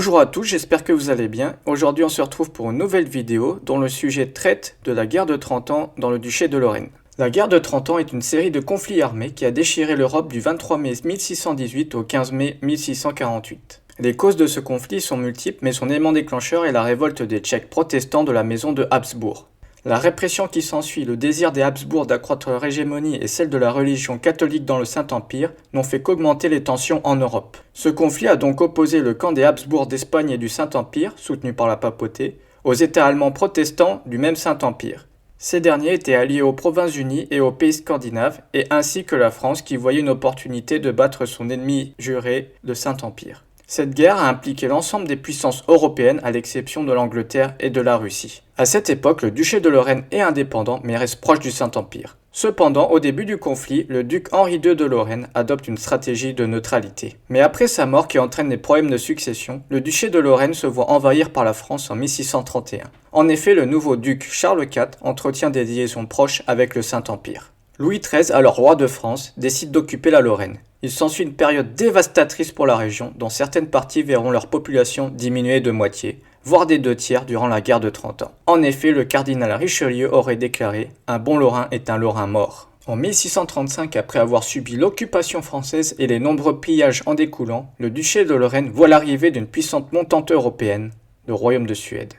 Bonjour à tous, j'espère que vous allez bien. Aujourd'hui on se retrouve pour une nouvelle vidéo dont le sujet traite de la guerre de 30 ans dans le duché de Lorraine. La guerre de 30 ans est une série de conflits armés qui a déchiré l'Europe du 23 mai 1618 au 15 mai 1648. Les causes de ce conflit sont multiples, mais son élément déclencheur est la révolte des Tchèques protestants de la maison de Habsbourg. La répression qui s'ensuit, le désir des Habsbourg d'accroître leur hégémonie et celle de la religion catholique dans le Saint-Empire n'ont fait qu'augmenter les tensions en Europe. Ce conflit a donc opposé le camp des Habsbourg d'Espagne et du Saint-Empire, soutenu par la papauté, aux États allemands protestants du même Saint-Empire. Ces derniers étaient alliés aux Provinces-Unies et aux pays scandinaves, et ainsi que la France qui voyait une opportunité de battre son ennemi juré, le Saint-Empire. Cette guerre a impliqué l'ensemble des puissances européennes à l'exception de l'Angleterre et de la Russie. À cette époque, le duché de Lorraine est indépendant mais reste proche du Saint-Empire. Cependant, au début du conflit, le duc Henri II de Lorraine adopte une stratégie de neutralité. Mais après sa mort qui entraîne des problèmes de succession, le duché de Lorraine se voit envahir par la France en 1631. En effet, le nouveau duc Charles IV entretient des liaisons proches avec le Saint-Empire. Louis XIII, alors roi de France, décide d'occuper la Lorraine. Il s'ensuit une période dévastatrice pour la région, dont certaines parties verront leur population diminuer de moitié, voire des 2/3 durant la guerre de 30 ans. En effet, le cardinal Richelieu aurait déclaré « Un bon Lorrain est un Lorrain mort ». En 1635, après avoir subi l'occupation française et les nombreux pillages en découlant, le duché de Lorraine voit l'arrivée d'une puissante montante européenne, le royaume de Suède.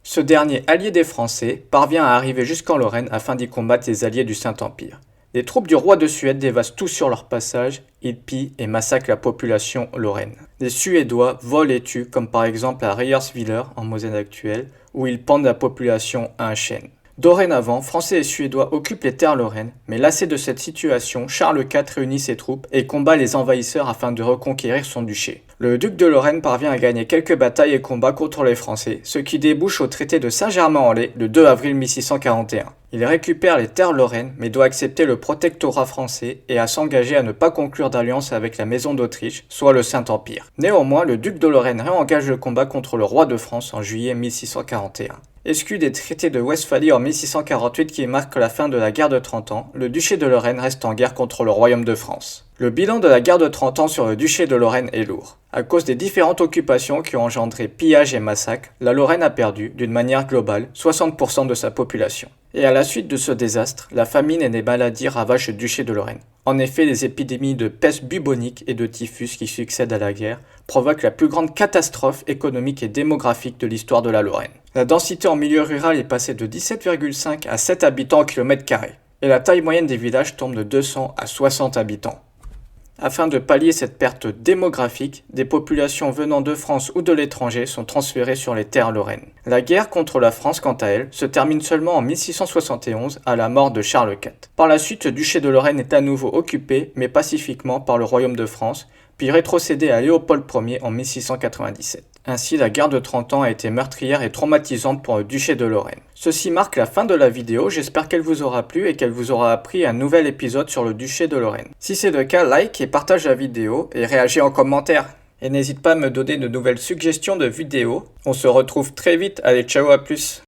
Ce dernier, allié des Français, parvient à arriver jusqu'en Lorraine afin d'y combattre les alliés du Saint-Empire. Les troupes du roi de Suède dévastent tout sur leur passage, ils pillent et massacrent la population lorraine. Les Suédois volent et tuent, comme par exemple à Reyerswiller, en Moselle actuelle, où ils pendent la population à un chêne. Dorénavant, Français et Suédois occupent les terres lorraines, mais lassé de cette situation, Charles IV réunit ses troupes et combat les envahisseurs afin de reconquérir son duché. Le duc de Lorraine parvient à gagner quelques batailles et combats contre les Français, ce qui débouche au traité de Saint-Germain-en-Laye le 2 avril 1641. Il récupère les terres lorraines, mais doit accepter le protectorat français et à s'engager à ne pas conclure d'alliance avec la maison d'Autriche, soit le Saint-Empire. Néanmoins, le duc de Lorraine réengage le combat contre le roi de France en juillet 1641. Exclu des traités de Westphalie en 1648 qui marquent la fin de la guerre de 30 ans, le duché de Lorraine reste en guerre contre le royaume de France. Le bilan de la guerre de 30 ans sur le duché de Lorraine est lourd. À cause des différentes occupations qui ont engendré pillages et massacres, la Lorraine a perdu, d'une manière globale, 60% de sa population. Et à la suite de ce désastre, la famine et des maladies ravagent le duché de Lorraine. En effet, les épidémies de peste bubonique et de typhus qui succèdent à la guerre provoquent la plus grande catastrophe économique et démographique de l'histoire de la Lorraine. La densité en milieu rural est passée de 17,5 à 7 habitants au kilomètre carré, et la taille moyenne des villages tombe de 200 à 60 habitants. Afin de pallier cette perte démographique, des populations venant de France ou de l'étranger sont transférées sur les terres lorraines. La guerre contre la France, quant à elle, se termine seulement en 1671 à la mort de Charles IV. Par la suite, le duché de Lorraine est à nouveau occupé, mais pacifiquement, par le royaume de France, puis rétrocédé à Léopold Ier en 1697. Ainsi, la guerre de 30 ans a été meurtrière et traumatisante pour le duché de Lorraine. Ceci marque la fin de la vidéo, j'espère qu'elle vous aura plu et qu'elle vous aura appris un nouvel épisode sur le duché de Lorraine. Si c'est le cas, like et partage la vidéo et réagis en commentaire. Et n'hésite pas à me donner de nouvelles suggestions de vidéos. On se retrouve très vite, allez ciao à plus.